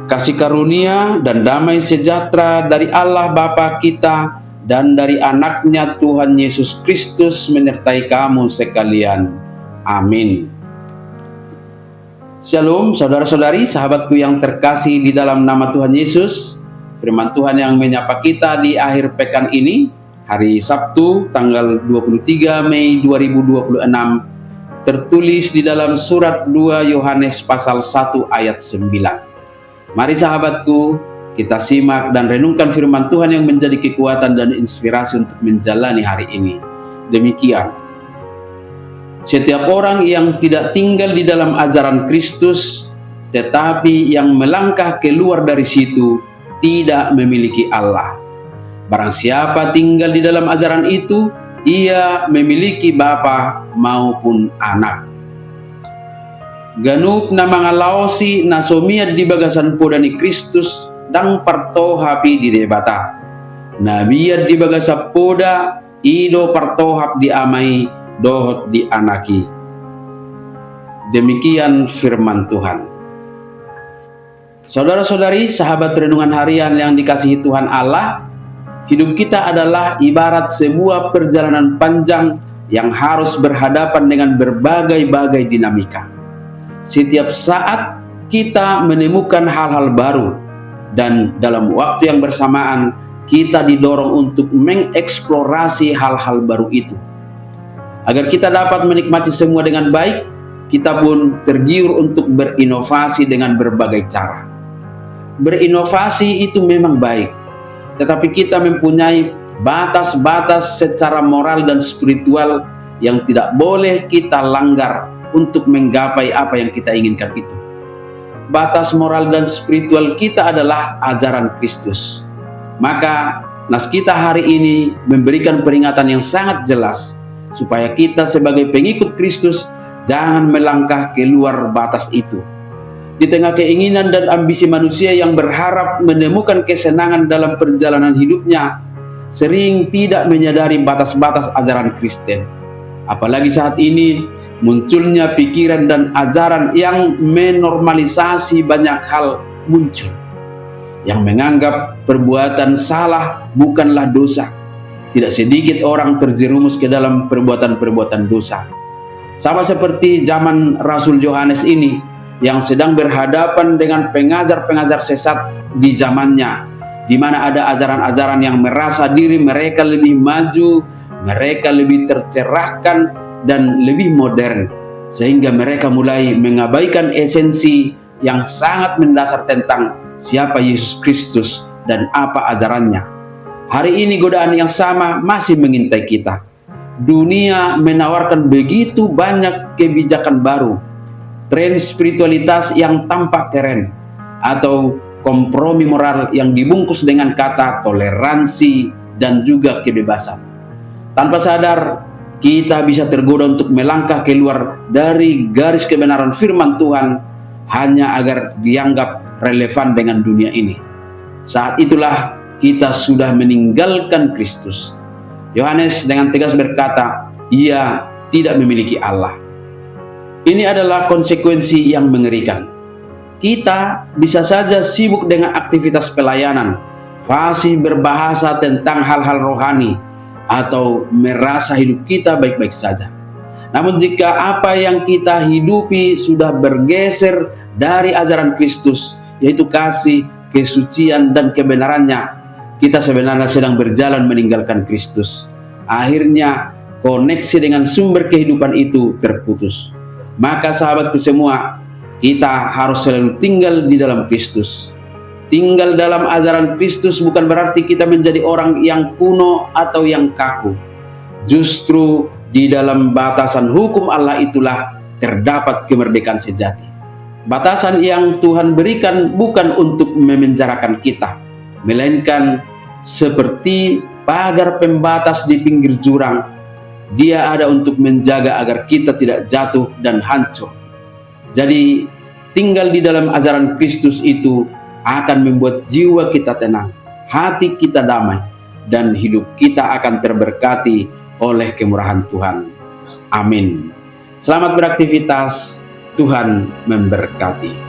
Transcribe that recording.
Kasih karunia dan damai sejahtera dari Allah Bapa kita dan dari anaknya Tuhan Yesus Kristus menyertai kamu sekalian. Amin. Shalom saudara-saudari, sahabatku yang terkasih di dalam nama Tuhan Yesus. Firman Tuhan yang menyapa kita di akhir pekan ini, hari Sabtu tanggal 23 Mei 2026, tertulis di dalam surat 2 Yohanes pasal 1 ayat 9. Mari sahabatku, kita simak dan renungkan firman Tuhan yang menjadi kekuatan dan inspirasi untuk menjalani hari ini. Demikian, setiap orang yang tidak tinggal di dalam ajaran Kristus, tetapi yang melangkah keluar dari situ, tidak memiliki Allah. Barang siapa tinggal di dalam ajaran itu, ia memiliki Bapa maupun Anak. Ganuk na mga laosi na sumiad di bagasan po ni Kristus dang partohapi di debata. Nabiad di bagasa poda, ido partohap di amai, dohot di anaki. Demikian firman Tuhan. Saudara-saudari, sahabat renungan harian yang dikasihi Tuhan Allah, hidup kita adalah ibarat sebuah perjalanan panjang yang harus berhadapan dengan berbagai-bagai dinamika. Setiap saat kita menemukan hal-hal baru, dan dalam waktu yang bersamaan kita didorong untuk mengeksplorasi hal-hal baru itu. Agar kita dapat menikmati semua dengan baik, kita pun tergiur untuk berinovasi dengan berbagai cara. Berinovasi itu memang baik, tetapi kita mempunyai batas-batas secara moral dan spiritual yang tidak boleh kita langgar untuk menggapai apa yang kita inginkan itu. Batas moral dan spiritual kita adalah ajaran Kristus. Maka nas kita hari ini memberikan peringatan yang sangat jelas supaya kita sebagai pengikut Kristus jangan melangkah keluar batas itu. Di tengah keinginan dan ambisi manusia yang berharap menemukan kesenangan dalam perjalanan hidupnya, sering tidak menyadari batas-batas ajaran Kristen. Apalagi saat ini munculnya pikiran dan ajaran yang menormalisasi banyak hal muncul, yang menganggap perbuatan salah bukanlah dosa. Tidak sedikit orang terjerumus ke dalam perbuatan-perbuatan dosa. Sama seperti zaman Rasul Yohanes ini yang sedang berhadapan dengan pengajar-pengajar sesat di zamannya, di mana ada ajaran-ajaran yang merasa diri mereka lebih maju, mereka lebih tercerahkan dan lebih modern, sehingga mereka mulai mengabaikan esensi yang sangat mendasar tentang siapa Yesus Kristus dan apa ajarannya. Hari ini godaan yang sama masih mengintai kita. Dunia menawarkan begitu banyak kebijakan baru, tren spiritualitas yang tampak keren, atau kompromi moral yang dibungkus dengan kata toleransi dan juga kebebasan. Tanpa sadar, kita bisa tergoda untuk melangkah keluar dari garis kebenaran firman Tuhan hanya agar dianggap relevan dengan dunia ini. Saat itulah kita sudah meninggalkan Kristus. Yohanes dengan tegas berkata, ia tidak memiliki Allah. Ini adalah konsekuensi yang mengerikan. Kita bisa saja sibuk dengan aktivitas pelayanan, fasih berbahasa tentang hal-hal rohani, atau merasa hidup kita baik-baik saja. Namun jika apa yang kita hidupi sudah bergeser dari ajaran Kristus, yaitu kasih, kesucian, dan kebenarannya, kita sebenarnya sedang berjalan meninggalkan Kristus. Akhirnya koneksi dengan sumber kehidupan itu terputus. Maka sahabatku semua, kita harus selalu tinggal di dalam Kristus. Tinggal dalam ajaran Kristus bukan berarti kita menjadi orang yang kuno atau yang kaku. Justru di dalam batasan hukum Allah itulah terdapat kemerdekaan sejati. Batasan yang Tuhan berikan bukan untuk memenjarakan kita, melainkan seperti pagar pembatas di pinggir jurang. Dia ada untuk menjaga agar kita tidak jatuh dan hancur. Jadi tinggal di dalam ajaran Kristus itu akan membuat jiwa kita tenang, hati kita damai, dan hidup kita akan terberkati oleh kemurahan Tuhan. Amin. Selamat beraktivitas, Tuhan memberkati.